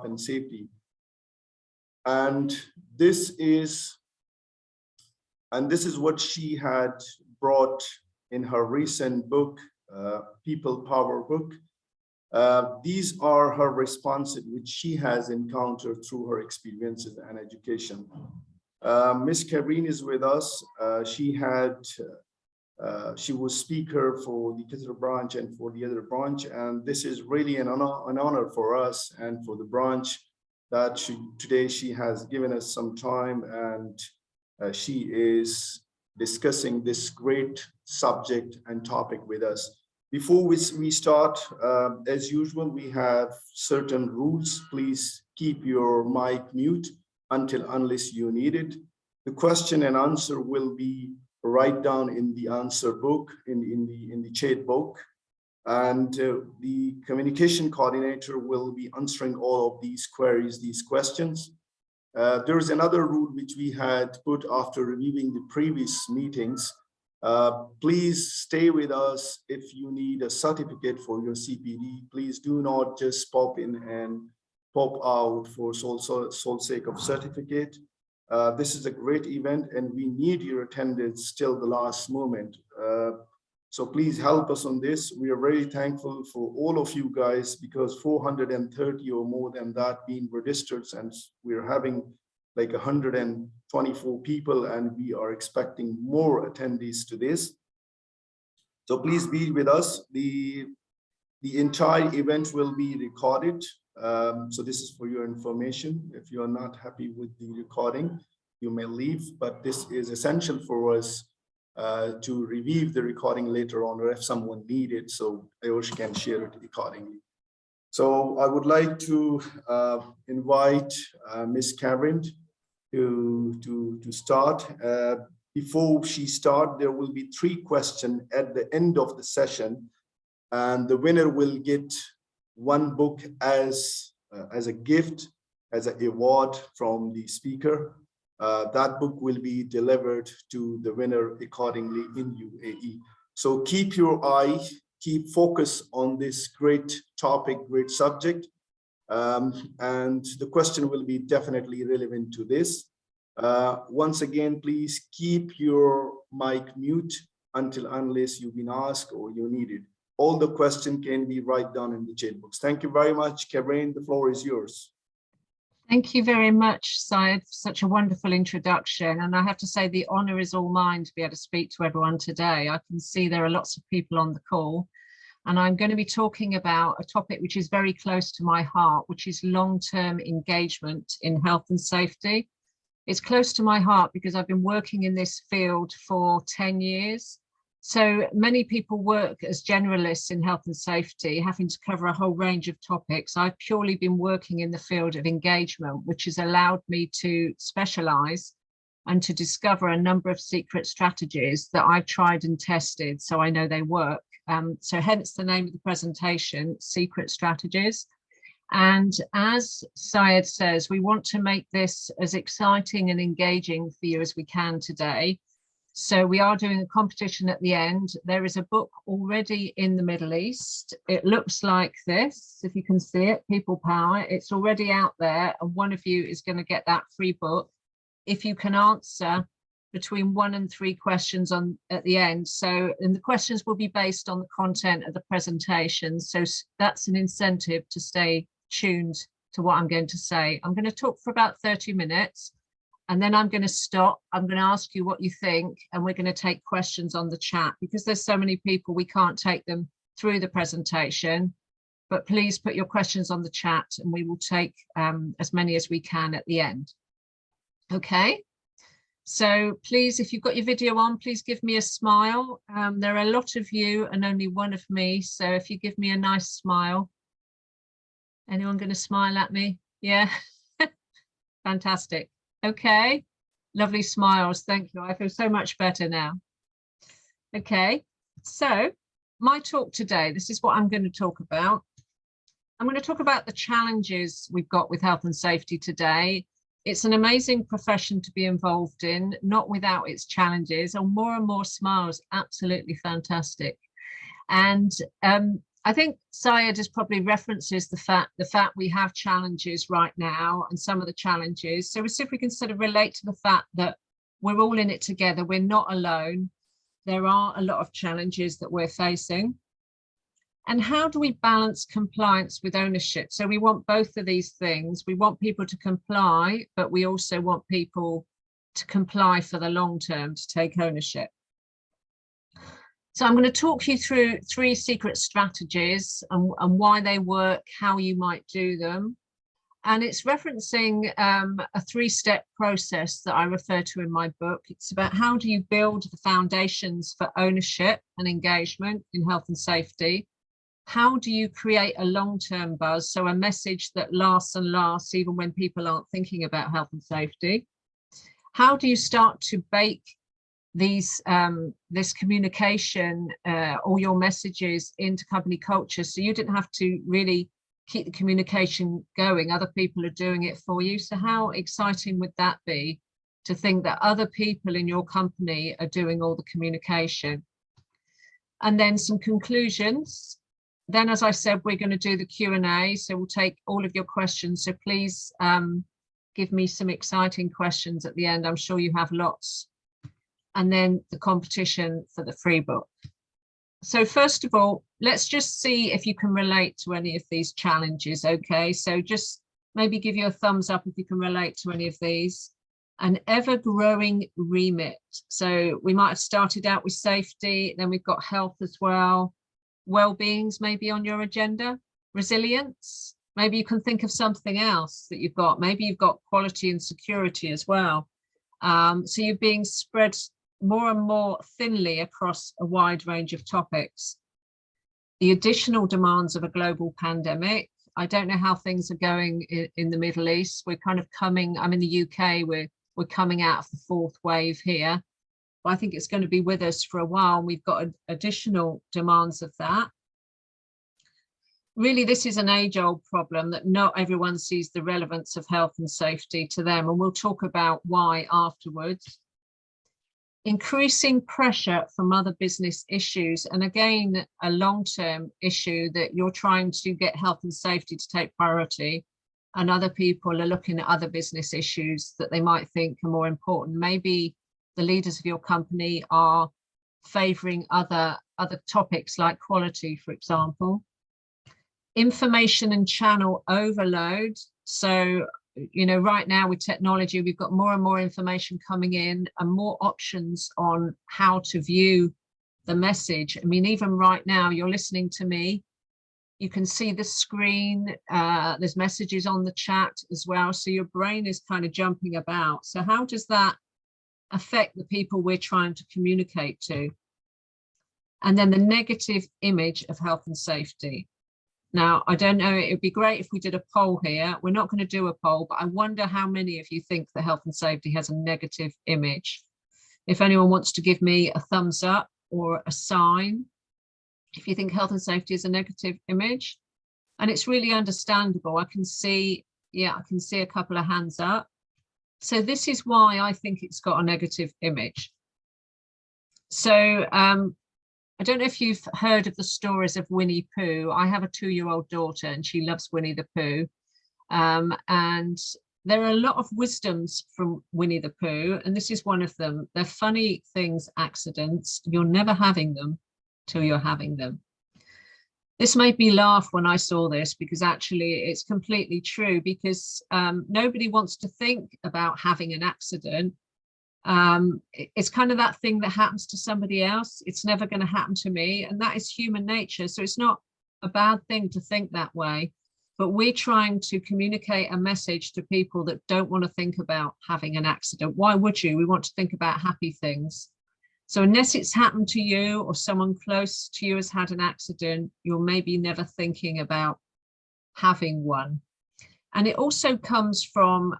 and safety. And this is what she had brought in her recent book, People Power book. These are her responses, which she has encountered through her experiences and education. Miss Karine is with us. She was speaker for the Qatar branch and for the other branch, and this is really an honor for us and for the branch that today she has given us some time, and she is discussing this great subject and topic with us. Before we start, as usual, we have certain rules. Please keep your mic mute unless you need it. The question and answer will be right down in the answer book, in the chat book. And the communication coordinator will be answering all of these queries, these questions. There is another rule which we had put after reviewing the previous meetings. Please stay with us if you need a certificate for your CPD. Please do not just pop in and pop out for sole sake of certificate. This is a great event and we need your attendance till the last moment. So please help us on this. We are very thankful for all of you guys, because 430 or more than that being registered, and we're having like 124 people, and we are expecting more attendees to this. So please be with us. The entire event will be recorded. So this is for your information. If you are not happy with the recording, you may leave, but this is essential for us to review the recording later on, or if someone needs it, so IOSH can share it accordingly. So I would like to invite Ms. Karine to start. Before she starts, there will be 3 questions at the end of the session, and the winner will get 1 book as a gift, as an award from the speaker. That book will be delivered to the winner accordingly in UAE. So keep your eye, keep focus on this great topic, great subject. And the question will be definitely relevant to this. Once again, please keep your mic mute unless you've been asked or you need it. All the questions can be right down in the chat box. Thank you very much. Karine, the floor is yours. Thank you very much, Syed, for such a wonderful introduction. And I have to say the honour is all mine to be able to speak to everyone today. I can see there are lots of people on the call, and I'm going to be talking about a topic which is very close to my heart, which is long-term engagement in health and safety. It's close to my heart because I've been working in this field for 10 years. So many people work as generalists in health and safety, having to cover a whole range of topics. I've purely been working in the field of engagement, which has allowed me to specialize and to discover a number of secret strategies that I've tried and tested, so I know they work. So hence the name of the presentation, Secret Strategies. And as Syed says, we want to make this as exciting and engaging for you as we can today. So we are doing a competition at the end. There is a book already in the Middle East. It looks like this, if you can see it, People Power. It's already out there, and one of you is going to get that free book if you can answer between 1 and 3 questions at the end. So, and the questions will be based on the content of the presentation. So that's an incentive to stay tuned to what I'm going to say. I'm going to talk for about 30 minutes. And then I'm going to stop. I'm going to ask you what you think, and we're going to take questions on the chat. Because there's so many people, we can't take them through the presentation, but please put your questions on the chat and we will take as many as we can at the end. Okay, so please, if you've got your video on, please give me a smile. There are a lot of you and only one of me, so if you give me a nice smile. Anyone going to smile at me? Yeah, fantastic. Okay, lovely smiles. Thank you. I feel so much better now. Okay, so my talk today, this is what I'm going to talk about. I'm going to talk about the challenges we've got with health and safety today. It's an amazing profession to be involved in, not without its challenges, and more smiles, absolutely fantastic. And I think Syed has probably references the fact we have challenges right now and some of the challenges. So we'll see if we can sort of relate to the fact that we're all in it together. We're not alone. There are a lot of challenges that we're facing. And how do we balance compliance with ownership? So we want both of these things. We want people to comply, but we also want people to comply for the long term, to take ownership. So I'm going to talk you through 3 secret strategies and why they work, how you might do them. And it's referencing a 3-step process that I refer to in my book. It's about how do you build the foundations for ownership and engagement in health and safety? How do you create a long-term buzz, so a message that lasts and lasts even when people aren't thinking about health and safety? How do you start to bake these this communication or your messages into company culture, so you didn't have to really keep the communication going, other people are doing it for you? So how exciting would that be, to think that other people in your company are doing all the communication? And then some conclusions. Then, as I said, we're going to do the Q&A, so we'll take all of your questions, so please give me some exciting questions at the end. I'm sure you have lots. And then the competition for the free book. So first of all, let's just see if you can relate to any of these challenges, okay? So just maybe give you a thumbs up if you can relate to any of these. An ever-growing remit. So we might have started out with safety, then we've got health as well. Wellbeing's maybe on your agenda. Resilience, maybe you can think of something else that you've got. Maybe you've got quality and security as well. So you're being spread more and more thinly across a wide range of topics. The additional demands of a global pandemic. I don't know how things are going in the Middle East. We're kind of coming, I'm in the UK, we're coming out of the 4th wave here. But I think it's going to be with us for a while, and we've got additional demands of that. Really, this is an age-old problem that not everyone sees the relevance of health and safety to them, and we'll talk about why afterwards. Increasing pressure from other business issues, and again, a long-term issue that you're trying to get health and safety to take priority, and other people are looking at other business issues that they might think are more important. Maybe the leaders of your company are favouring other topics like quality, for example. Information and channel overload. So, you know, right now with technology, we've got more and more information coming in and more options on how to view the message. I mean, even right now, you're listening to me, you can see the screen, there's messages on the chat as well. So your brain is kind of jumping about. So how does that affect the people we're trying to communicate to? And then the negative image of health and safety. Now, I don't know, it would be great if we did a poll here. We're not going to do a poll, but I wonder how many of you think that health and safety has a negative image. If anyone wants to give me a thumbs up or a sign, if you think health and safety is a negative image. And it's really understandable. I can see, yeah, I can see a couple of hands up. So this is why I think it's got a negative image. So, I don't know if you've heard of the stories of Winnie Pooh. I have a 2-year-old daughter and she loves Winnie the Pooh. And there are a lot of wisdoms from Winnie the Pooh, and this is one of them. They're funny things, accidents. You're never having them till you're having them. This made me laugh when I saw this, because actually it's completely true, because nobody wants to think about having an accident. It's kind of that thing that happens to somebody else. It's never going to happen to me. And that is human nature. So it's not a bad thing to think that way, but we're trying to communicate a message to people that don't want to think about having an accident. Why would you? We want to think about happy things. So unless it's happened to you or someone close to you has had an accident, you're maybe never thinking about having one. And it also comes from,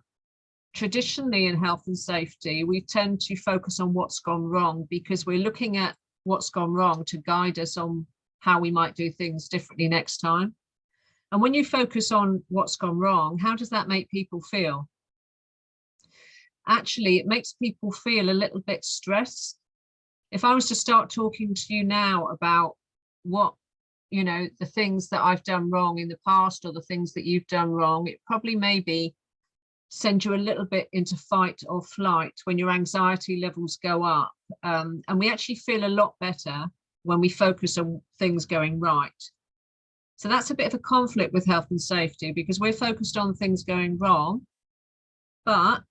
traditionally in health and safety, we tend to focus on what's gone wrong, because we're looking at what's gone wrong to guide us on how we might do things differently next time. And when you focus on what's gone wrong, how does that make people feel? Actually, it makes people feel a little bit stressed. If I was to start talking to you now about what you know, the things that I've done wrong in the past or the things that you've done wrong, it probably maybe send you a little bit into fight or flight when your anxiety levels go up. And we actually feel a lot better when we focus on things going right. So that's a bit of a conflict with health and safety, because we're focused on things going wrong, but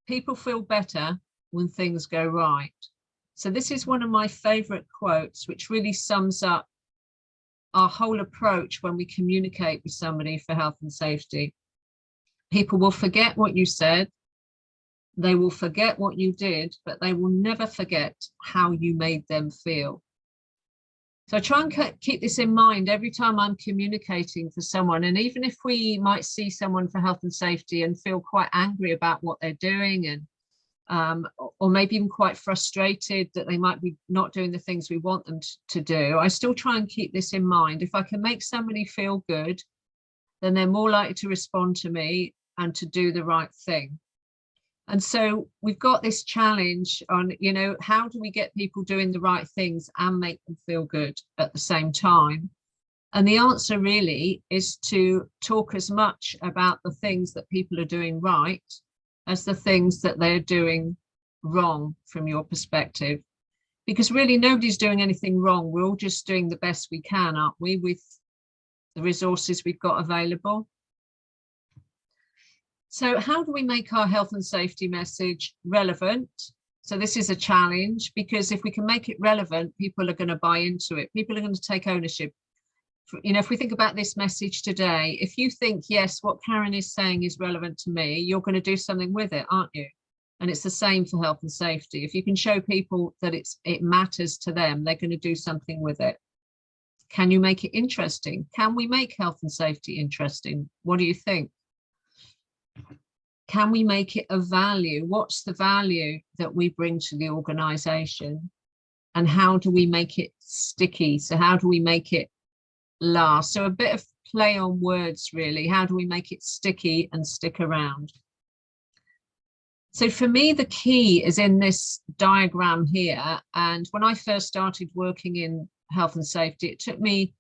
people feel better when things go right. So this is one of my favorite quotes, which really sums up our whole approach when we communicate with somebody for health and safety. People will forget what you said, they will forget what you did, but they will never forget how you made them feel. So I try and keep this in mind every time I'm communicating for someone. And even if we might see someone for health and safety and feel quite angry about what they're doing, and or maybe even quite frustrated that they might be not doing the things we want them to do, I still try and keep this in mind. If I can make somebody feel good, then they're more likely to respond to me and to do the right thing. And so we've got this challenge on, you know, how do we get people doing the right things and make them feel good at the same time? And the answer really is to talk as much about the things that people are doing right as the things that they're doing wrong from your perspective. Because really nobody's doing anything wrong. We're all just doing the best we can, aren't we, with the resources we've got available. So how do we make our health and safety message relevant? So this is a challenge, because if we can make it relevant, people are going to buy into it. People are going to take ownership. You know, if we think about this message today, if you think, yes, what Karen is saying is relevant to me, you're going to do something with it, aren't you? And it's the same for health and safety. If you can show people that it matters to them, they're going to do something with it. Can you make it interesting? Can we make health and safety interesting? What do you think? Can we make it a value? What's the value that we bring to the organization? And how do we make it sticky? So how do we make it last? So a bit of play on words, really. How do we make it sticky and stick around? So for me, the key is in this diagram here. And when I first started working in health and safety, it took me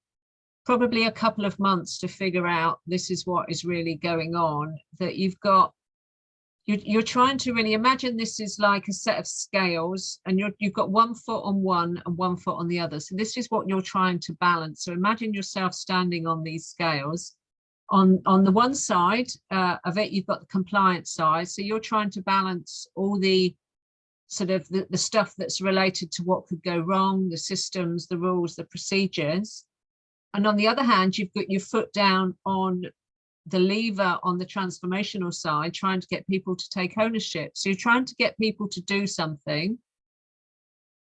probably a couple of months to figure out this is what is really going on, that you're trying to really imagine this is like a set of scales, and you've got 1 foot on one and 1 foot on the other. So this is what you're trying to balance. So imagine yourself standing on these scales. On the one side of it, you've got the compliance side. So you're trying to balance all the sort of the stuff that's related to what could go wrong, the systems, the rules, the procedures. And on the other hand, you've got your foot down on the lever on the transformational side, trying to get people to take ownership. So you're trying to get people to do something,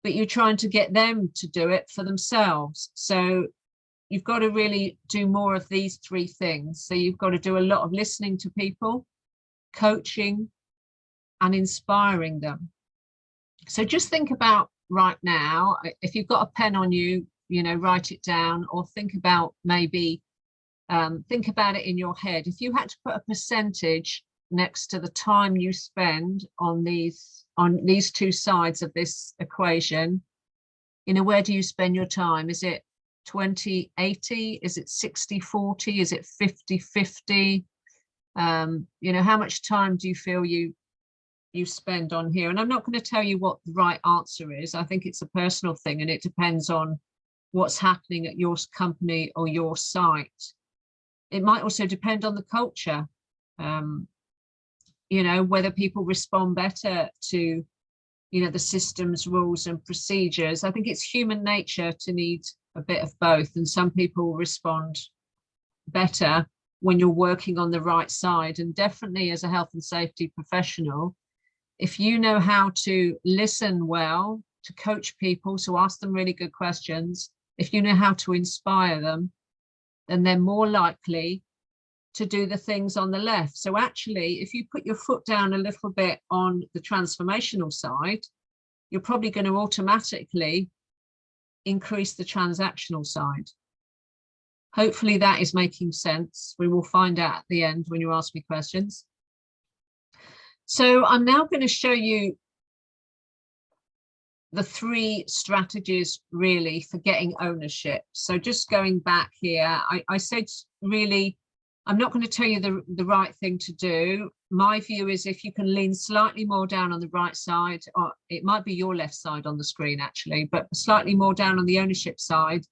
but you're trying to get them to do it for themselves. So you've got to really do more of these 3 things. So you've got to do a lot of listening to people, coaching, and inspiring them. So just think about right now, if you've got a pen on you, you know, write it down, or think about maybe think about it in your head. If you had to put a percentage next to the time you spend on these 2 sides of this equation, you know, where do you spend your time? Is it 20-80? Is it 60-40? Is it 50-50? You know, how much time do you feel you spend on here? And I'm not going to tell you what the right answer is. I think it's a personal thing, and it depends on what's happening at your company or your site. It might also depend on the culture, you know, whether people respond better to, you know, the systems, rules and procedures. I think it's human nature to need a bit of both, and some people respond better when you're working on the right side. And definitely as a health and safety professional, if you know how to listen well, to coach people, so ask them really good questions, if you know how to inspire them, then they're more likely to do the things on the left. So actually, if you put your foot down a little bit on the transformational side, you're probably going to automatically increase the transactional side. Hopefully that is making sense. We will find out at the end when you ask me questions. So I'm now going to show you the 3 strategies really for getting ownership. So just going back here, I said really, I'm not going to tell you the right thing to do. My view is if you can lean slightly more down on the right side, or it might be your left side on the screen actually, but slightly more down on the ownership side,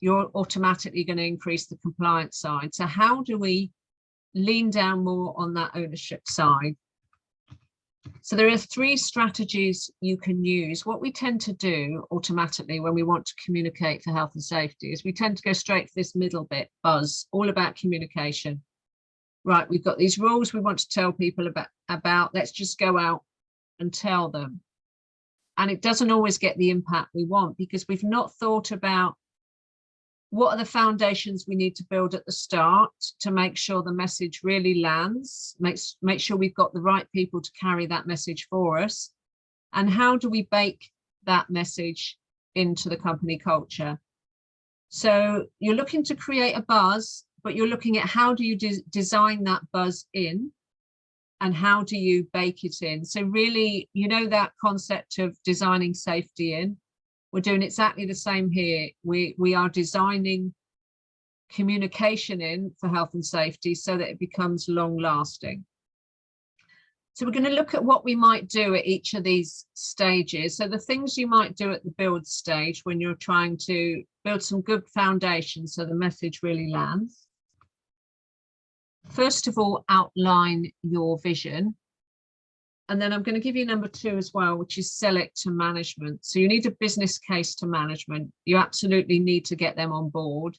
you're automatically going to increase the compliance side. So how do we lean down more on that ownership side? So there are 3 strategies you can use. What we tend to do automatically when we want to communicate for health and safety is we tend to go straight for this middle bit, buzz, all about communication. Right, we've got these rules we want to tell people about. Let's just go out and tell them. And it doesn't always get the impact we want because we've not thought about what are the foundations we need to build at the start to make sure the message really lands, make sure we've got the right people to carry that message for us, and how do we bake that message into the company culture. So you're looking to create a buzz, but you're looking at how do you design that buzz in and how do you bake it in. So really, you know, that concept of designing safety in, we're doing exactly the same here. We are designing communication in for health and safety so that it becomes long lasting. So we're going to look at what we might do at each of these stages. So the things you might do at the build stage when you're trying to build some good foundations so the message really lands. First of all, outline your vision. And then I'm going to give you number 2 as well, which is sell it to management. So you need a business case to management. You absolutely need to get them on board.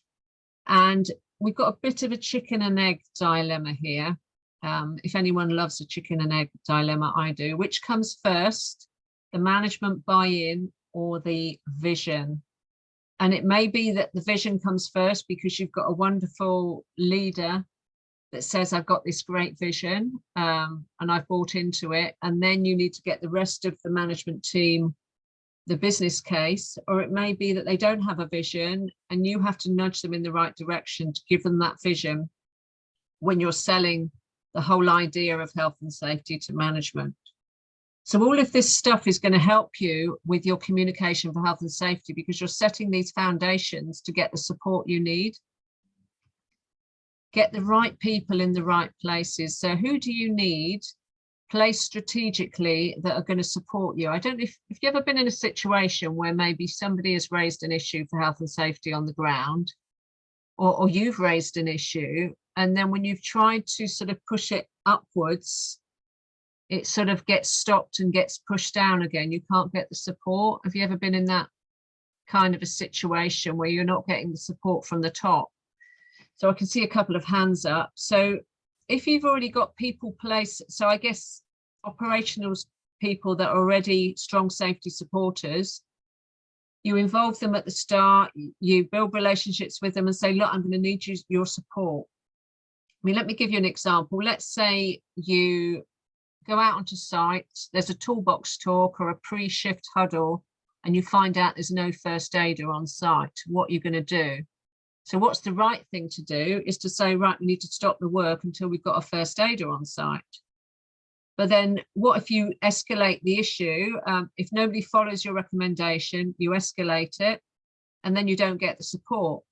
And we've got a bit of a chicken and egg dilemma here. If anyone loves a chicken and egg dilemma, I do. Which comes first, the management buy-in or the vision? And it may be that the vision comes first because you've got a wonderful leader that says, I've got this great vision and I've bought into it. And then you need to get the rest of the management team the business case, or it may be that they don't have a vision and you have to nudge them in the right direction to give them that vision when you're selling the whole idea of health and safety to management. So all of this stuff is going to help you with your communication for health and safety because you're setting these foundations to get the support you need. Get the right people in the right places. So who do you need placed strategically that are going to support you? I don't know if you've ever been in a situation where maybe somebody has raised an issue for health and safety on the ground, or you've raised an issue, and then when you've tried to sort of push it upwards, it sort of gets stopped and gets pushed down again. You can't get the support. Have you ever been in that kind of a situation where you're not getting the support from the top? So I can see a couple of hands up. So if you've already got people placed, so I guess operational people that are already strong safety supporters, you involve them at the start, you build relationships with them and say, look, I'm going to need your support. I mean, let me give you an example. Let's say you go out onto site, there's a toolbox talk or a pre-shift huddle, and you find out there's no first aider on site. What are you going to do? So what's the right thing to do is to say, right, we need to stop the work until we've got a first aider on site. But then what if you escalate the issue? If nobody follows your recommendation, you escalate it, and then you don't get the support.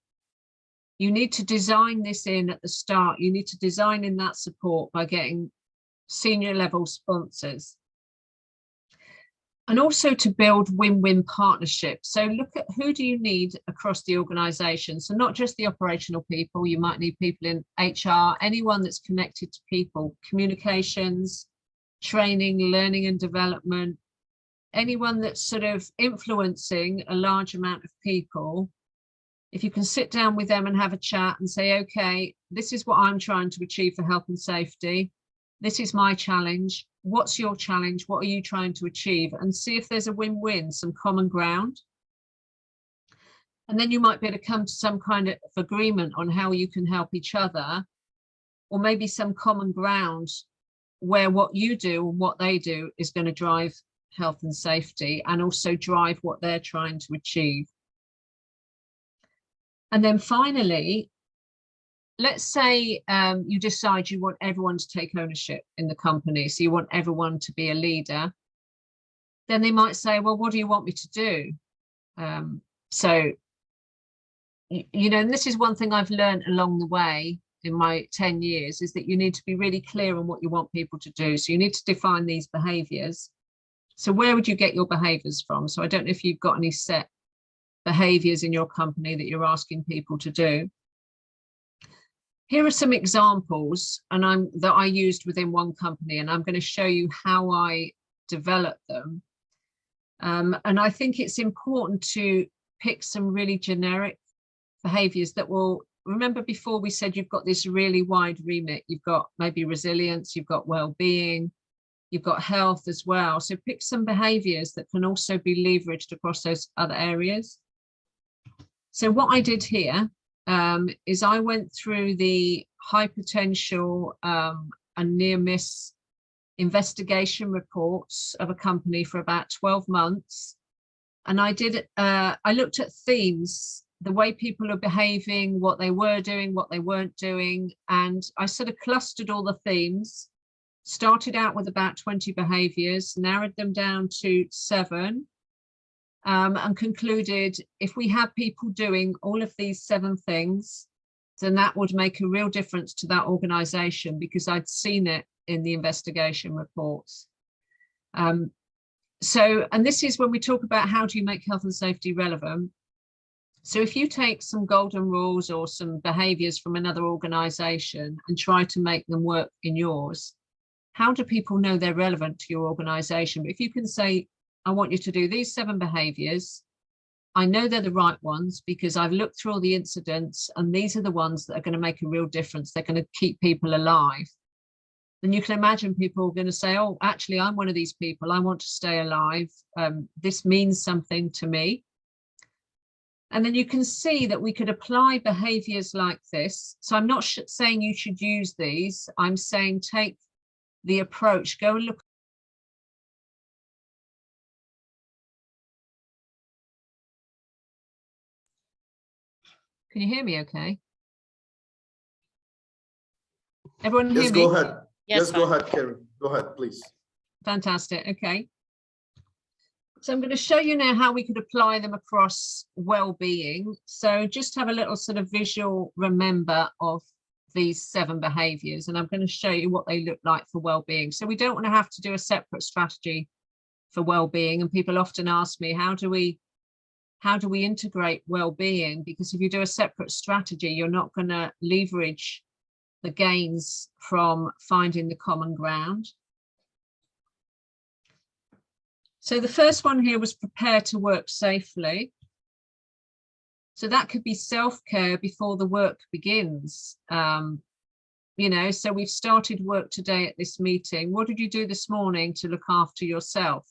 You need to design this in at the start. You need to design in that support by getting senior level sponsors. And also to build win-win partnerships. So look at who do you need across the organization. So not just the operational people, you might need people in HR, anyone that's connected to people, communications, training, learning and development, anyone that's sort of influencing a large amount of people. If you can sit down with them and have a chat and say, okay, this is what I'm trying to achieve for health and safety. This is my challenge. What's your challenge? What are you trying to achieve? And see if there's a win-win, some common ground. And then you might be able to come to some kind of agreement on how you can help each other, or maybe some common ground where what you do and what they do is going to drive health and safety and also drive what they're trying to achieve. And then finally, let's say you decide you want everyone to take ownership in the company. So you want everyone to be a leader. then they might say, well, what do you want me to do? So, you know, and this is one thing I've learned along the way in my 10 years, is that you need to be really clear on what you want people to do. So you need to define these behaviors. So where would you get your behaviors from? So I don't know if you've got any set behaviors in your company that you're asking people to do. Here are some examples that I used within one company, and I'm going to show you how I developed them. And I think it's important to pick some really generic behaviors that will, remember before we said you've got this really wide remit. You've got maybe resilience, you've got well-being, you've got health as well. So pick some behaviors that can also be leveraged across those other areas. So what I did here is I went through the high potential and near miss investigation reports of a company for about 12 months. And I looked at themes, the way people are behaving, what they were doing, what they weren't doing. And I sort of clustered all the themes, started out with about 20 behaviors, narrowed them down to 7, and concluded if we have people doing all of these 7 things, then that would make a real difference to that organization, because I'd seen it in the investigation reports. And this is when we talk about how do you make health and safety relevant. So if you take some golden rules or some behaviors from another organization and try to make them work in yours, how do people know they're relevant to your organization? But if you can say, I want you to do these 7 behaviors, I know they're the right ones because I've looked through all the incidents and these are the ones that are going to make a real difference. They're going to keep people alive. Then you can imagine people are going to say, oh, actually, I'm one of these people. I want to stay alive. This means something to me. And then you can see that we could apply behaviors like this. So I'm not saying you should use these. I'm saying take the approach, go and look. Can you hear me okay? Everyone hear me? Yes, go ahead. Yes, Yes, go ahead, Karen. Go ahead, please. Fantastic. Okay. So I'm going to show you now how we could apply them across well-being. So just have a little sort of visual remember of these 7 behaviors, and I'm going to show you what they look like for well-being. So we don't want to have to do a separate strategy for well-being. And people often ask me, how do we integrate well-being? Because if you do a separate strategy, you're not going to leverage the gains from finding the common ground. So the first one here was prepare to work safely. So that could be self-care before the work begins. You know, so we've started work today at this meeting. What did you do this morning to look after yourself?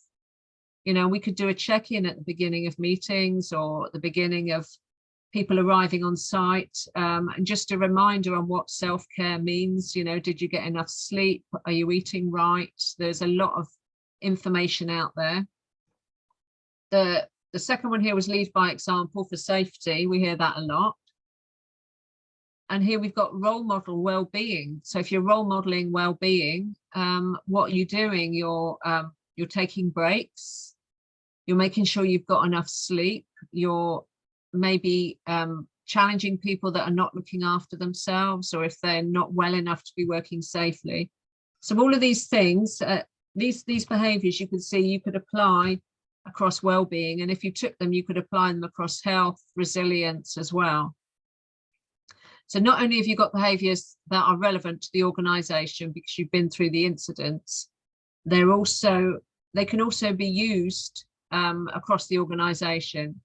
You know, we could do a check-in at the beginning of meetings or at the beginning of people arriving on site, and just a reminder on what self-care means. You know, did you get enough sleep? Are you eating right? There's a lot of information out there. The second one here was lead by example for safety. We hear that a lot. And here we've got role model well-being. So if you're role modeling well-being, what are you doing? You're taking breaks. You're making sure you've got enough sleep. You're maybe challenging people that are not looking after themselves, or if they're not well enough to be working safely. So all of these things, these behaviors, you can see you could apply across well-being, and if you took them, you could apply them across health, resilience as well. So not only have you got behaviors that are relevant to the organization because you've been through the incidents, they can also be used across the organization.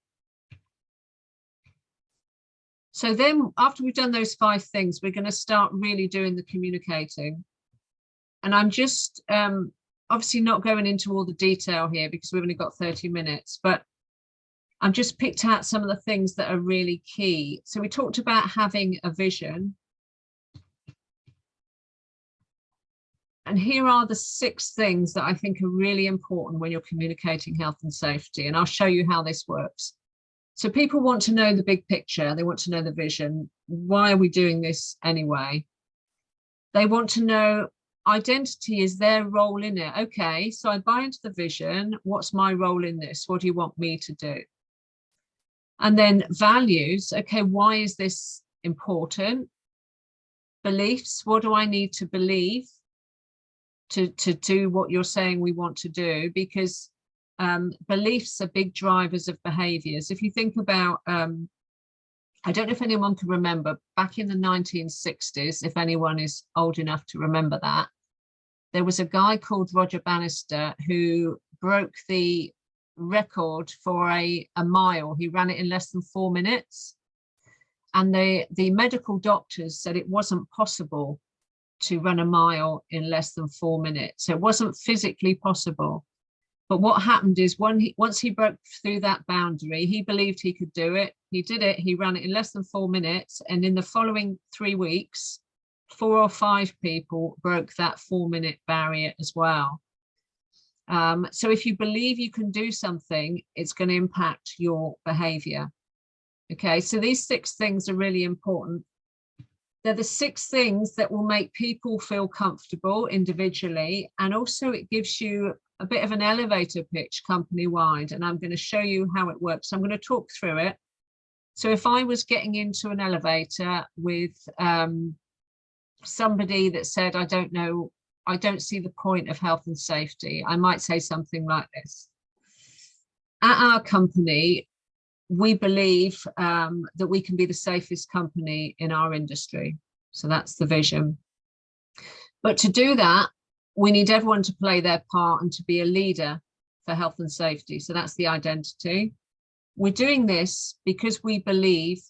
So then after we've done those 5 things, we're going to start really doing the communicating. And I'm just obviously not going into all the detail here because we've only got 30 minutes, but I've just picked out some of the things that are really key. So we talked about having a vision. And here are the 6 things that I think are really important when you're communicating health and safety. And I'll show you how this works. So people want to know the big picture. They want to know the vision. Why are we doing this anyway? They want to know identity is their role in it. Okay, so I buy into the vision. What's my role in this? What do you want me to do? And then values. Okay, why is this important? Beliefs. What do I need to believe to do what you're saying we want to do? Because beliefs are big drivers of behaviors. If you think about, I don't know if anyone can remember, back in the 1960s, if anyone is old enough to remember that, there was a guy called Roger Bannister who broke the record for a mile. He ran it in less than 4 minutes. And the medical doctors said it wasn't possible to run a mile in less than 4 minutes. It wasn't physically possible. But what happened is once he broke through that boundary, he believed he could do it. He did it. He ran it in less than 4 minutes. And in the following 3 weeks, 4 or 5 people broke that 4-minute barrier as well. So if you believe you can do something, it's going to impact your behavior. Okay, so these 6 things are really important. They're the 6 things that will make people feel comfortable individually, and also it gives you a bit of an elevator pitch company-wide, and I'm going to show you how it works. I'm going to talk through it. So if I was getting into an elevator with somebody that said, I don't know, I don't see the point of health and safety, I might say something like this. At our company, we believe that we can be the safest company in our industry. So that's the vision. But to do that, we need everyone to play their part and to be a leader for health and safety. So that's the identity. We're doing this because we believe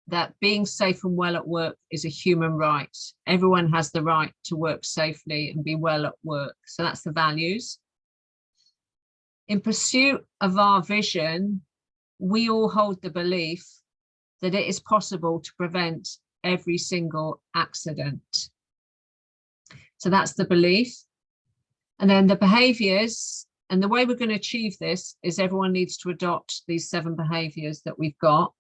that being safe and well at work is a human right. Everyone has the right to work safely and be well at work. So that's the values. In pursuit of our vision, we all hold the belief that it is possible to prevent every single accident. So that's the belief. And then the behaviors, and the way we're going to achieve this is everyone needs to adopt these 7 behaviors that we've got.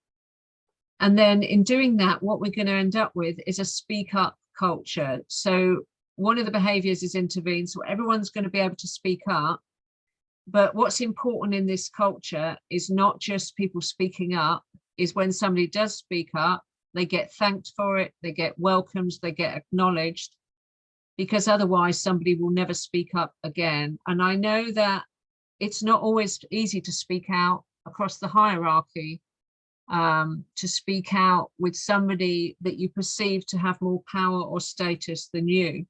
And then in doing that, what we're going to end up with is a speak up culture. So one of the behaviors is intervene. So everyone's going to be able to speak up. But what's important in this culture is not just people speaking up, is when somebody does speak up, they get thanked for it, they get welcomed, they get acknowledged, because otherwise somebody will never speak up again. And I know that it's not always easy to speak out across the hierarchy, to speak out with somebody that you perceive to have more power or status than you.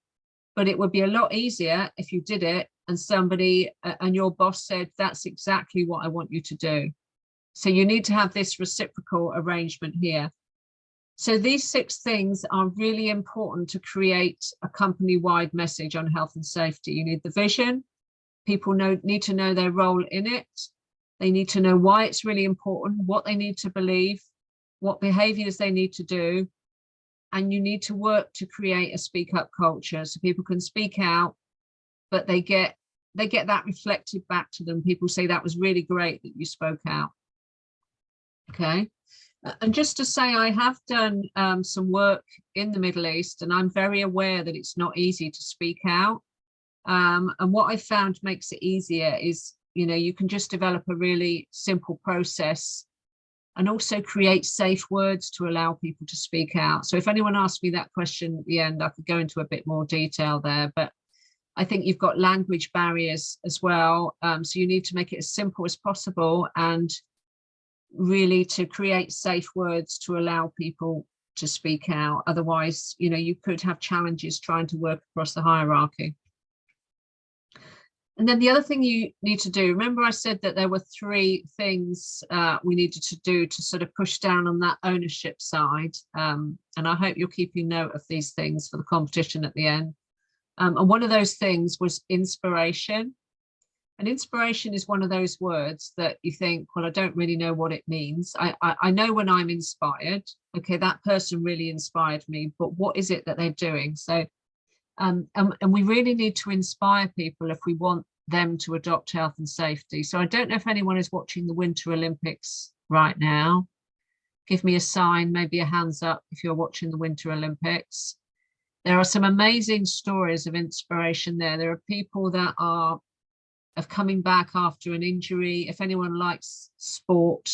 But it would be a lot easier if you did it and somebody and your boss said, that's exactly what I want you to do. So you need to have this reciprocal arrangement here. So these 6 things are really important to create a company-wide message on health and safety. You need the vision. People need to know their role in it. They need to know why it's really important, what they need to believe, what behaviors they need to do. And you need to work to create a speak up culture so people can speak out, but they get that reflected back to them. People say, that was really great that you spoke out. Okay. And just to say, I have done some work in the Middle East, and I'm very aware that it's not easy to speak out. And what I found makes it easier is, you can just develop a really simple process and also create safe words to allow people to speak out. So if anyone asks me that question at the end, I could go into a bit more detail there, but I think you've got language barriers as well. So you need to make it as simple as possible and really to create safe words to allow people to speak out. Otherwise, you could have challenges trying to work across the hierarchy. And then the other thing you need to do, remember I said that there were 3 things we needed to do to sort of push down on that ownership side. And I hope you're keeping note of these things for the competition at the end. And one of those things was inspiration. And inspiration is one of those words that you think, well, I don't really know what it means. I know when I'm inspired, okay, that person really inspired me, but what is it that they're doing? So, and we really need to inspire people if we want them to adopt health and safety. So I don't know if anyone is watching the Winter Olympics right now. Give me a sign, maybe a hands up if you're watching the Winter Olympics. There are some amazing stories of inspiration there. There are people that are of coming back after an injury. If anyone likes sport,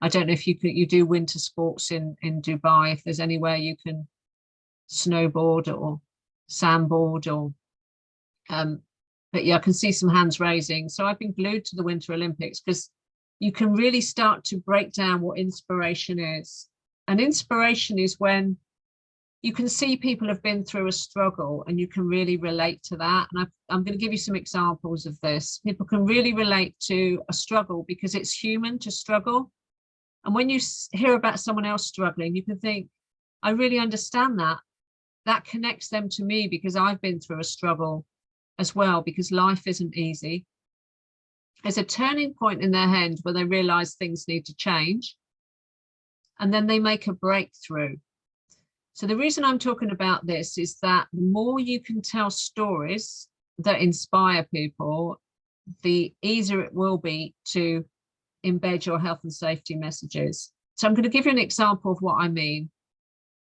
I don't know if you do winter sports in Dubai, if there's anywhere you can snowboard or sandboard or but yeah, I can see some hands raising. So I've been glued to the Winter Olympics because you can really start to break down what inspiration is. And inspiration is when you can see people have been through a struggle and you can really relate to that. And I'm going to give you some examples of this. People can really relate to a struggle because it's human to struggle. And when you hear about someone else struggling, you can think, I really understand that. That connects them to me because I've been through a struggle as well, because life isn't easy. There's a turning point in their head where they realize things need to change. And then they make a breakthrough. So the reason I'm talking about this is that the more you can tell stories that inspire people, the easier it will be to embed your health and safety messages. So I'm going to give you an example of what I mean.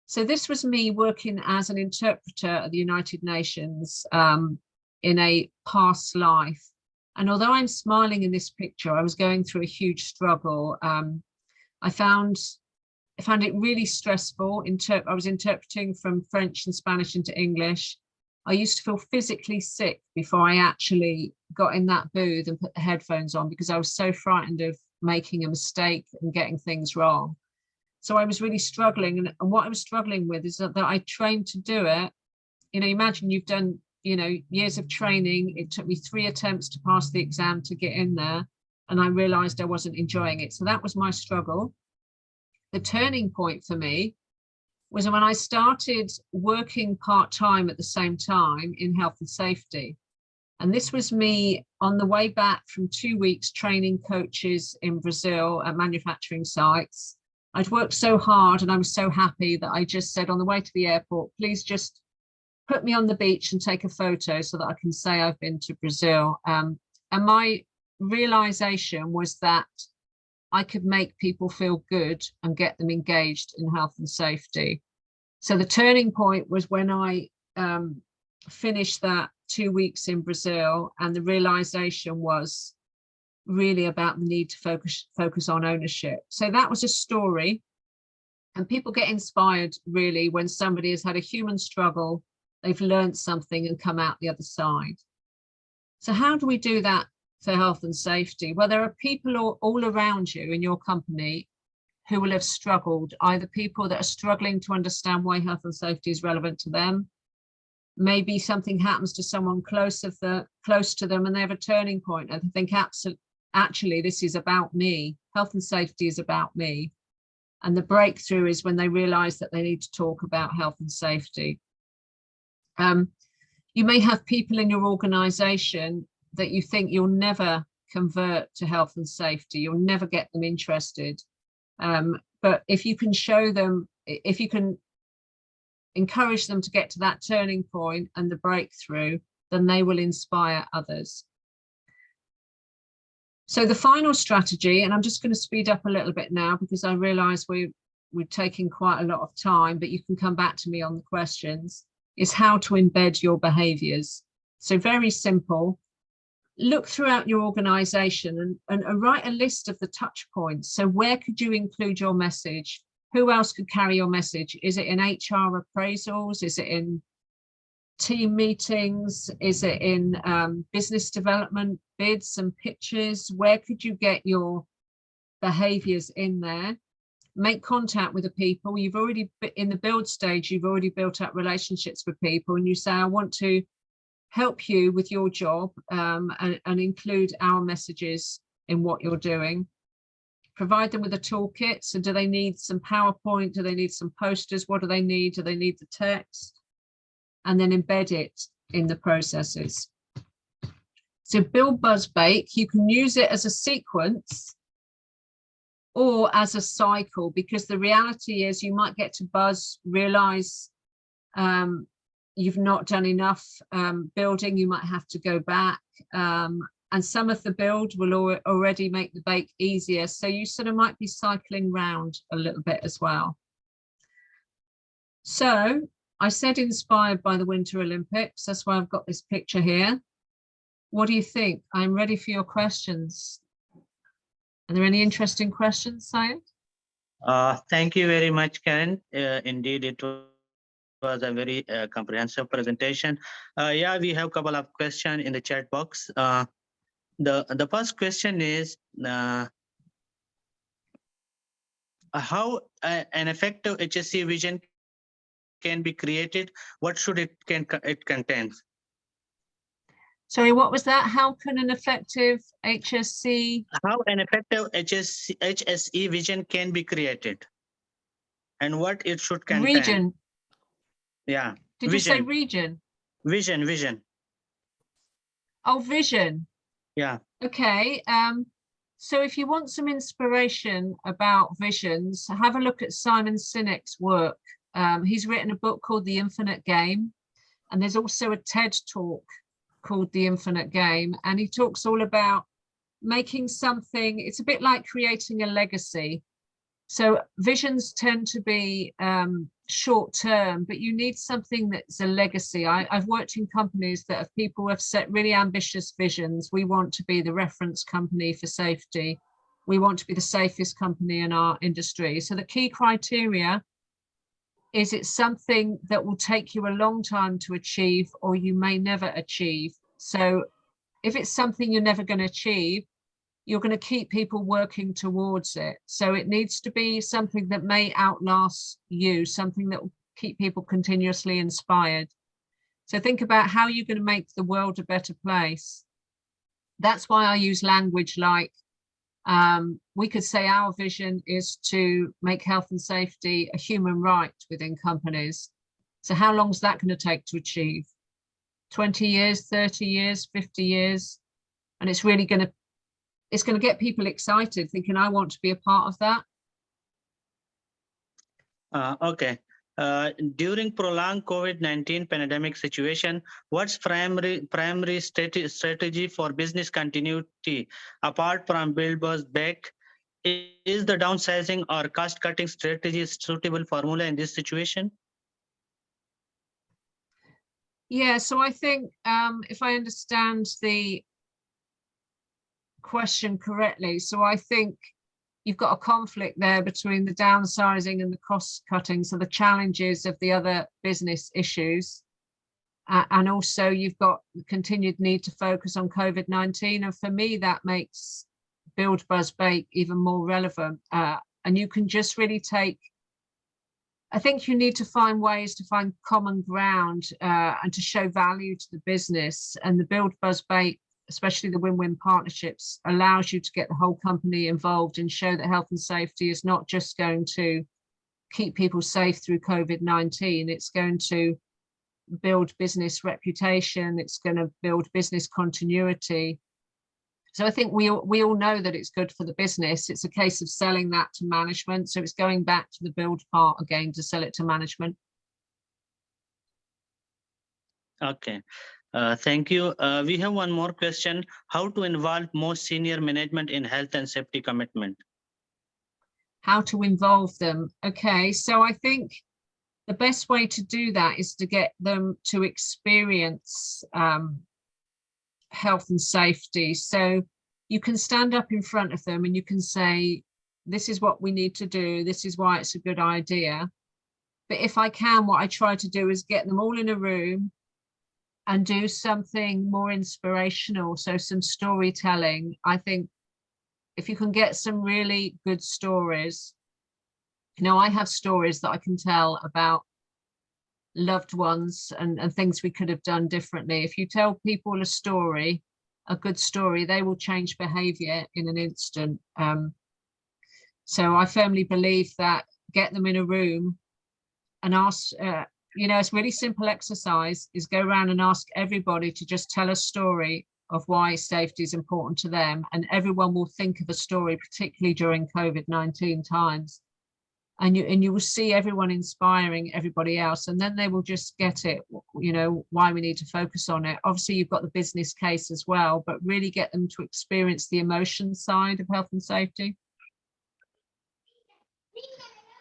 So this was me working as an interpreter at the United Nations in a past life. And although I'm smiling in this picture, I was going through a huge struggle. I found it really stressful. I was interpreting from French and Spanish into English. I used to feel physically sick before I actually got in that booth and put the headphones on because I was so frightened of making a mistake and getting things wrong. So I was really struggling. And what I was struggling with is that I trained to do it. Imagine you've done, years of training. It took me 3 attempts to pass the exam to get in there. And I realized I wasn't enjoying it. So that was my struggle. The turning point for me was when I started working part-time at the same time in health and safety. And this was me on the way back from 2 weeks training coaches in Brazil at manufacturing sites. I'd worked so hard and I was so happy that I just said on the way to the airport, please just put me on the beach and take a photo so that I can say I've been to Brazil. And my realization was that I could make people feel good and get them engaged in health and safety. So the turning point was when I finished that 2 weeks in Brazil, and the realization was really about the need to focus on ownership. So that was a story, and people get inspired really when somebody has had a human struggle, they've learned something and come out the other side. So how do we do that for health and safety? Well, there are people all around you in your company who will have struggled, either people that are struggling to understand why health and safety is relevant to them. Maybe something happens to someone close to them and they have a turning point and they think, actually, this is about me. Health and safety is about me. And the breakthrough is when they realize that they need to talk about health and safety. You may have people in your organization that you think you'll never convert to health and safety, you'll never get them interested. But if you can show them, if you can encourage them to get to that turning point and the breakthrough, then they will inspire others. So the final strategy, and I'm just going to speed up a little bit now because I realize we're taking quite a lot of time, but you can come back to me on the questions, is how to embed your behaviors. So very simple. Look throughout your organization and write a list of the touch points. So where could you include your message? Who else could carry your message? Is it in HR appraisals? Is it in team meetings? Is it in business development bids and pitches? Where could you get your behaviors in there? Make contact with the people. You've already, in the build stage, you've already built up relationships with people, and you say, I want to help you with your job and include our messages in what you're doing. Provide them with a toolkit. So do they need some PowerPoint? Do they need some posters? What do they need? Do they need the text? And then embed it in the processes. So build Buzzbait. You can use it as a sequence or as a cycle, because the reality is you might get to Buzz, realize you've not done enough building, you might have to go back. And some of the build will already make the bake easier. So you sort of might be cycling round a little bit as well. So I said inspired by the Winter Olympics. That's why I've got this picture here. What do you think? I'm ready for your questions. Are there any interesting questions, Syed? Thank you very much, Karen. Indeed, it was a very comprehensive presentation. Yeah, we have a couple of questions in the chat box. The first question is, how an effective HSC vision can be created? What should it contain? Sorry, what was that? How can an effective HSC? How an effective HSE vision can be created, and what it should contain? Region. Yeah. Did vision. You say region? Vision. Oh, vision. Yeah. Okay. So if you want some inspiration about visions, have a look at Simon Sinek's work. He's written a book called The Infinite Game, and there's also a TED talk called The Infinite Game, and he talks all about making something. It's a bit like creating a legacy. So visions tend to be short term, but you need something that's a legacy. I've worked in companies that have people who have set really ambitious visions. We want to be the reference company for safety. We want to be the safest company in our industry. So the key criteria is it's something that will take you a long time to achieve, or you may never achieve. So if it's something you're never going to achieve, you're going to keep people working towards it. So it needs to be something that may outlast you, something that will keep people continuously inspired. So think about how you're going to make the world a better place. That's why I use language like, we could say our vision is to make health and safety a human right within companies. So how long is that going to take to achieve? 20 years, 30 years, 50 years? And it's really going to get people excited, thinking, I want to be a part of that. Okay. During prolonged COVID-19 pandemic situation, what's primary strategy for business continuity apart from build Buzzbait? Is the downsizing or cost-cutting strategy suitable formula in this situation? Yeah, so I think if I understand the question correctly, so I think you've got a conflict there between the downsizing and the cost cutting, so the challenges of the other business issues, and also you've got the continued need to focus on COVID-19, and for me that makes Build Buzzbait even more relevant. And you can just really take, I think you need to find ways to find common ground and to show value to the business, and the Build Buzzbait, especially the win-win partnerships, allows you to get the whole company involved and show that health and safety is not just going to keep people safe through COVID-19, it's going to build business reputation, it's going to build business continuity. So I think we all know that it's good for the business. It's a case of selling that to management. So it's going back to the build part again to sell it to management. Okay. Thank you. We have one more question. How to involve more senior management in health and safety commitment? How to involve them? Okay, so I think the best way to do that is to get them to experience health and safety. So you can stand up in front of them and you can say, this is what we need to do, this is why it's a good idea. But if I can, what I try to do is get them all in a room and do something more inspirational, so some storytelling. I think if you can get some really good stories, you know, I have stories that I can tell about loved ones and things we could have done differently. If you tell people a story, a good story, they will change behavior in an instant. So I firmly believe that get them in a room and ask, you know, it's a really simple exercise, is go around and ask everybody to just tell a story of why safety is important to them. And everyone will think of a story, particularly during COVID-19 times. And you will see everyone inspiring everybody else, and then they will just get it, you know, why we need to focus on it. Obviously, you've got the business case as well, but really get them to experience the emotion side of health and safety.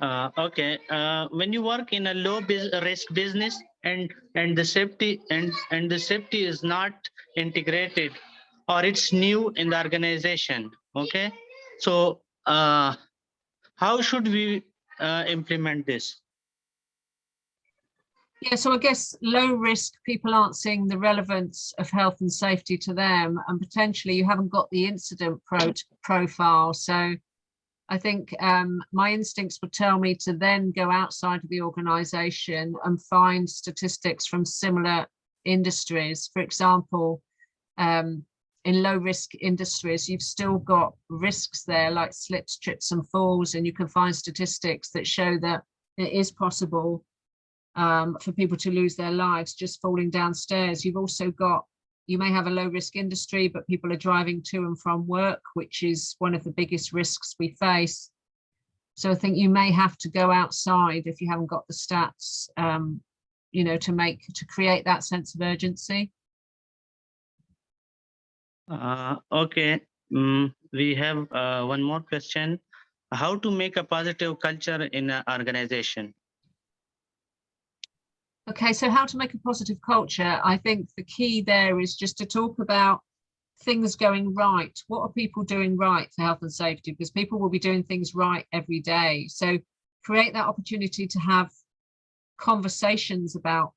Okay. When you work in a risk business and the safety and the safety is not integrated or it's new in the organization. Okay. So how should we implement this? Yeah, so I guess low risk people aren't seeing the relevance of health and safety to them, and potentially you haven't got the incident profile. So I think my instincts would tell me to then go outside of the organization and find statistics from similar industries. For example, in low risk industries, you've still got risks there like slips, trips and falls, and you can find statistics that show that it is possible for people to lose their lives just falling downstairs. You've also got, you may have a low risk industry, but people are driving to and from work, which is one of the biggest risks we face. So I think you may have to go outside if you haven't got the stats, you know, to create that sense of urgency. Okay. We have one more question. How to make a positive culture in an organization? Okay, so how to make a positive culture? I think the key there is just to talk about things going right. What are people doing right for health and safety? Because people will be doing things right every day. So create that opportunity to have conversations about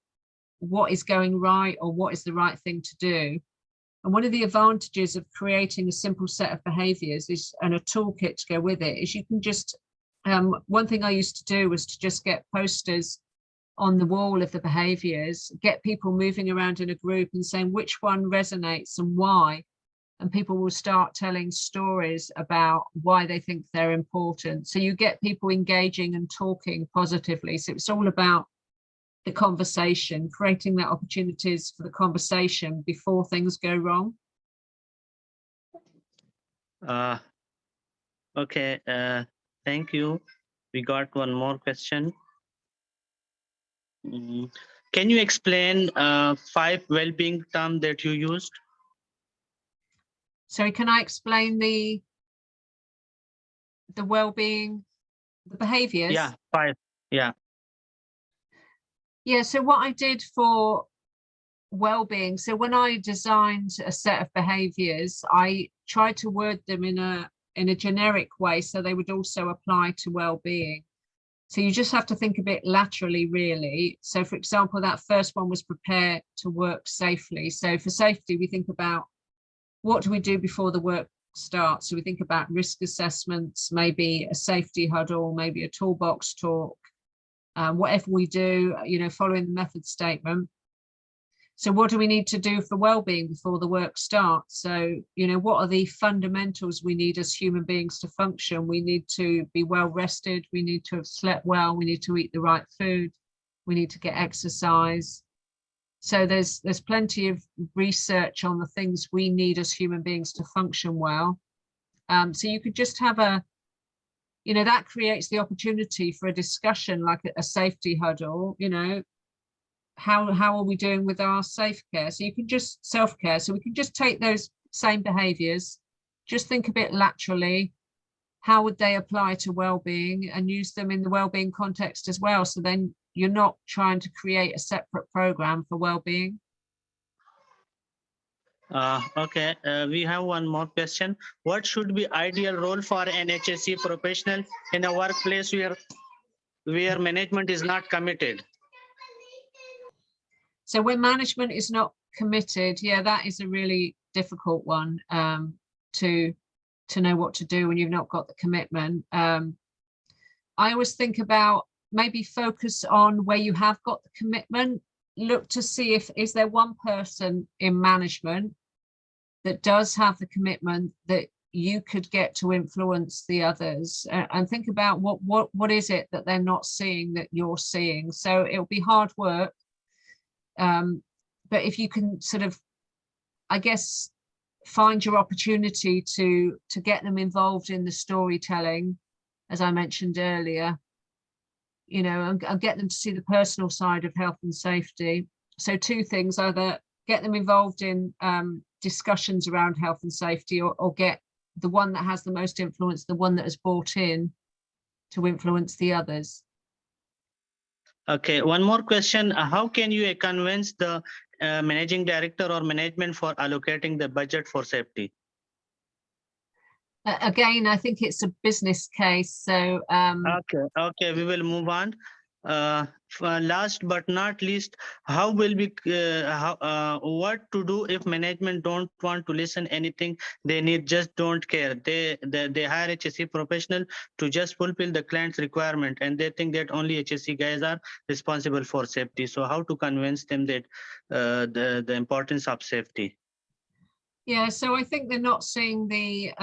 what is going right or what is the right thing to do. And one of the advantages of creating a simple set of behaviors is, and a toolkit to go with it, is you can just, one thing I used to do was to just get posters on the wall of the behaviors, get people moving around in a group and saying which one resonates and why. And people will start telling stories about why they think they're important. So you get people engaging and talking positively. So it's all about the conversation, creating that opportunities for the conversation before things go wrong. Okay, thank you. We got one more question. Can you explain 5 well-being terms that you used? Sorry, can I explain the well-being, the behaviors? Yeah, 5. Yeah. Yeah, so what I did for well-being, so when I designed a set of behaviors, I tried to word them in a generic way so they would also apply to well-being. So you just have to think a bit laterally, really. So for example, that first one was prepare to work safely. So for safety, we think about what do we do before the work starts? So we think about risk assessments, maybe a safety huddle, maybe a toolbox talk, whatever we do, you know, following the method statement. So what do we need to do for well-being before the work starts? So, you know, what are the fundamentals we need as human beings to function? We need to be well rested. We need to have slept well. We need to eat the right food. We need to get exercise. So there's plenty of research on the things we need as human beings to function well. So you could just have a, you know, that creates the opportunity for a discussion like a safety huddle, you know, how are we doing with our safe care? So you can just self-care. So we can just take those same behaviors, just think a bit laterally, how would they apply to well-being, and use them in the well-being context as well. So then you're not trying to create a separate program for well-being. Okay, we have one more question. What should be ideal role for an HSE professional in a workplace where management is not committed? So when management is not committed, yeah, that is a really difficult one to know what to do when you've not got the commitment. I always think about maybe focus on where you have got the commitment. Look to see if is there one person in management that does have the commitment that you could get to influence the others, and think about what is it that they're not seeing that you're seeing. So it'll be hard work. But if you can sort of, I guess, find your opportunity to get them involved in the storytelling, as I mentioned earlier, you know, and get them to see the personal side of health and safety. So 2 things, either get them involved in discussions around health and safety, or get the one that has the most influence, the one that has bought in, to influence the others. Okay, one more question. How can you convince the managing director or management for allocating the budget for safety? Again, I think it's a business case. So Okay, we will move on. Last but not least, how will we what to do if management don't want to listen anything they need, just don't care, they hire HSE professional to just fulfill the client's requirement, and they think that only HSE guys are responsible for safety. So how to convince them that the importance of safety? yeah, so I think they're not seeing the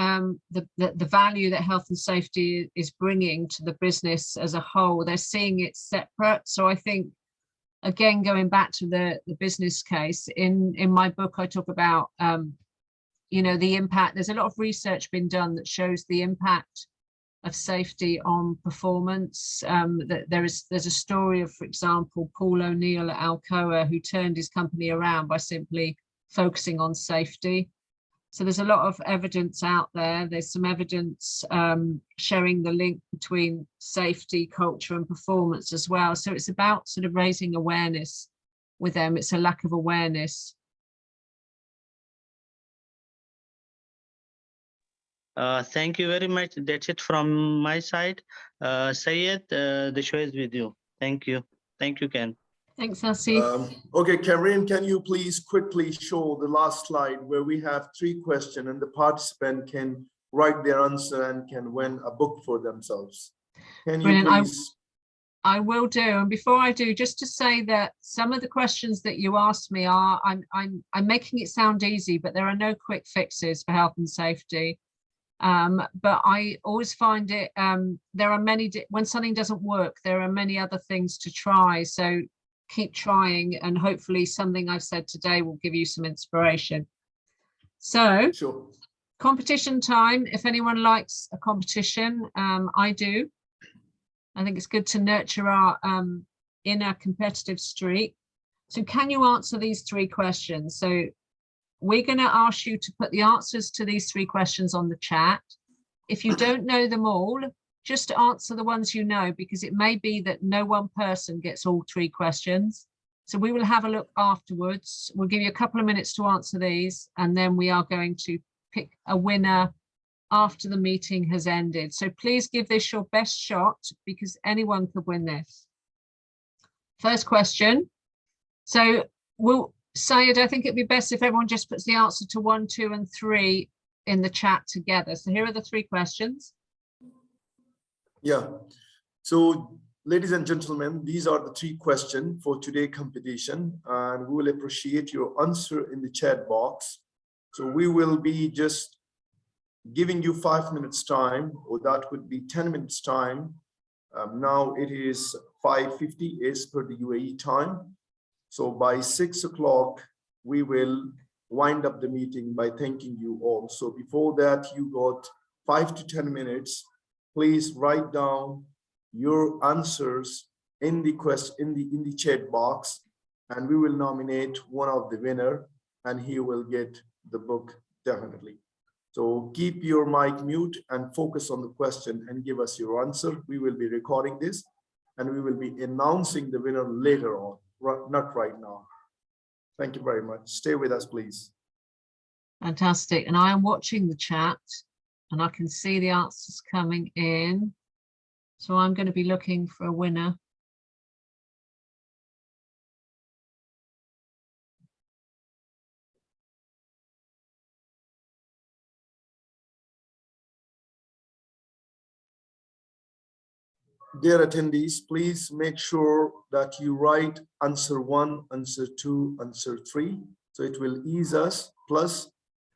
value that health and safety is bringing to the business as a whole. They're seeing it separate. So I think, again, going back to the business case, in my book, I talk about you know, the impact. There's a lot of research been done that shows the impact of safety on performance. That there's a story of, for example, Paul O'Neill at Alcoa, who turned his company around by simply focusing on safety. So there's a lot of evidence out there. There's some evidence showing the link between safety, culture, and performance as well. So it's about sort of raising awareness with them. It's a lack of awareness. Thank you very much. That's it from my side. Sayed, the show is with you. Thank you. Thank you, Ken. Thanks, Asif. Okay, Cameron, can you please quickly show the last slide where we have 3 questions and the participant can write their answer and can win a book for themselves? Can you Brilliant. please? I will do. And before I do, just to say that some of the questions that you asked me are, I'm making it sound easy, but there are no quick fixes for health and safety. But I always find it, there are many, when something doesn't work, there are many other things to try. So keep trying, and hopefully something I've said today will give you some inspiration. So, Sure. Competition time. If anyone likes a competition, I do. I think it's good to nurture our inner competitive streak. So can you answer these 3 questions? So we're going to ask you to put the answers to these 3 questions on the chat. If you don't know them all, just answer the ones you know, because it may be that no one person gets all 3 questions. So we will have a look afterwards. We'll give you a couple of minutes to answer these, and then we are going to pick a winner after the meeting has ended. So please give this your best shot, because anyone could win this. First question. So Syed, I think it'd be best if everyone just puts the answer to 1, 2, and 3 in the chat together. So here are the 3 questions. Yeah. So, ladies and gentlemen, these are the 3 questions for today's competition, and we will appreciate your answer in the chat box. So we will be just giving you 5 minutes time, or that could be 10 minutes time. Now it is 5:50 as per the UAE time. So by 6 o'clock, we will wind up the meeting by thanking you all. So before that, you got 5 to 10 minutes. Please write down your answers in the chat box, and we will nominate one of the winner, and he will get the book definitely. So keep your mic mute and focus on the question and give us your answer. We will be recording this, and we will be announcing the winner later on, not right now. Thank you very much. Stay with us, please. Fantastic. And I am watching the chat, and I can see the answers coming in. So I'm going to be looking for a winner. Dear attendees, please make sure that you write answer 1, answer 2, answer 3. So it will ease us. Plus,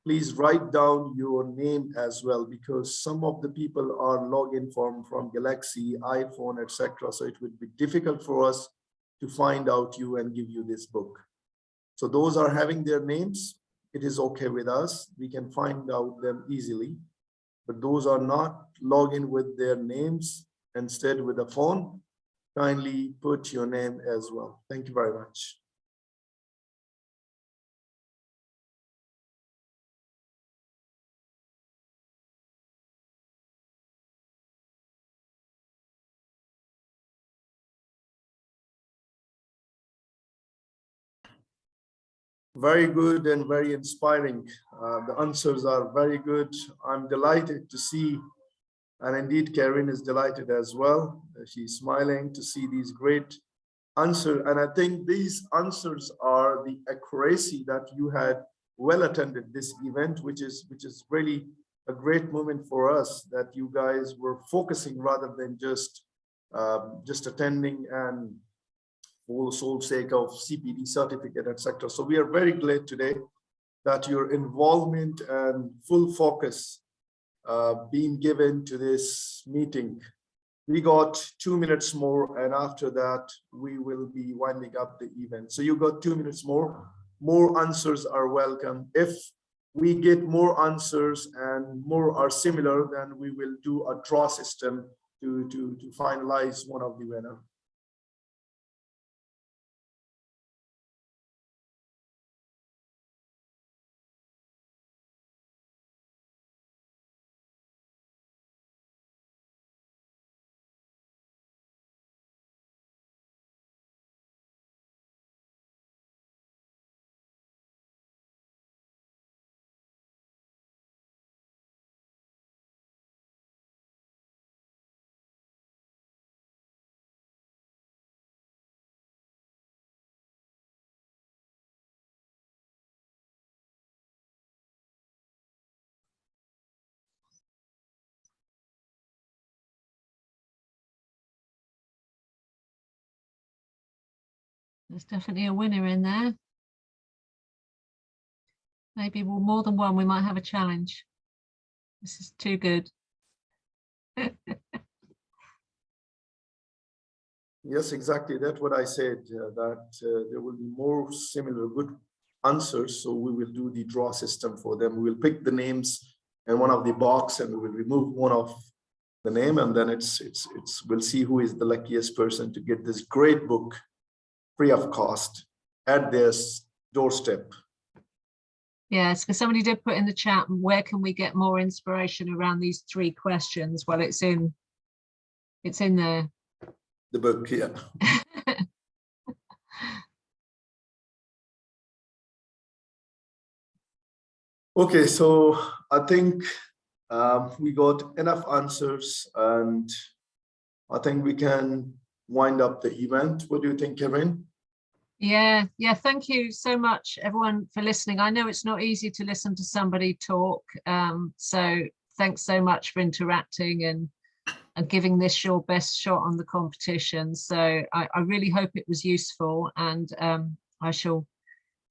please write down your name as well, because some of the people are logging from Galaxy, iPhone, etc. So it would be difficult for us to find out you and give you this book. So those are having their names, it is okay with us. We can find out them easily. But those are not logging with their names, instead with a phone, kindly put your name as well. Thank you very much. Very good and very inspiring. The answers are very good. I'm delighted to see, and indeed Karen is delighted as well. She's smiling to see these great answers. And I think these answers are the accuracy that you had well attended this event, which is really a great moment for us, that you guys were focusing rather than just attending and for the sole sake of CPD certificate, etc. So we are very glad today that your involvement and full focus being given to this meeting. We got 2 minutes more, and after that, we will be winding up the event. So you got 2 minutes more. More answers are welcome. If we get more answers and more are similar, then we will do a draw system to finalize one of the winners. There's definitely a winner in there. Maybe more than one, we might have a challenge. This is too good. Yes, exactly. That's what I said, that there will be more similar good answers. So we will do the draw system for them. We will pick the names in one of the box and we will remove one of the name. And then we'll see who is the luckiest person to get this great book free of cost at their doorstep. Yes, because somebody did put in the chat, where can we get more inspiration around these 3 questions? Well, it's in there. The book, yeah. Okay, so I think we got enough answers, and I think we can wind up the event. What do you think, Kevin? Yeah, thank you so much, everyone, for listening. I know it's not easy to listen to somebody talk, so thanks so much for interacting and giving this your best shot on the competition. So I really hope it was useful, and I shall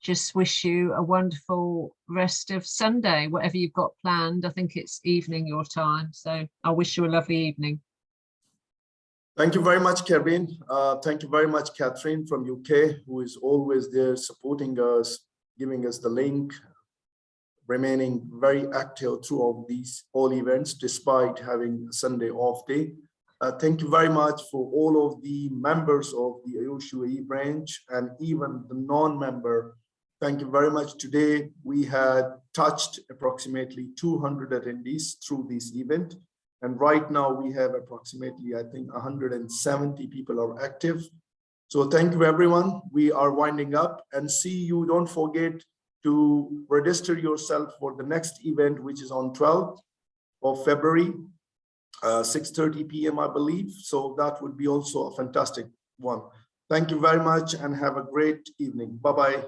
just wish you a wonderful rest of Sunday, whatever you've got planned. I think it's evening your time, so I wish you a lovely evening. Thank you very much, Kevin. Thank you very much, Catherine from UK, who is always there supporting us, giving us the link, remaining very active throughout these all events, despite having a Sunday off day. Thank you very much for all of the members of the IOSH UAE branch and even the non-member. Thank you very much. Today, we had touched approximately 200 attendees through this event. And right now we have approximately, I think, 170 people are active. So thank you, everyone. We are winding up, and see you. Don't forget to register yourself for the next event, which is on 12th of February, 6:30 p.m., I believe. So that would be also a fantastic one. Thank you very much and have a great evening. Bye-bye.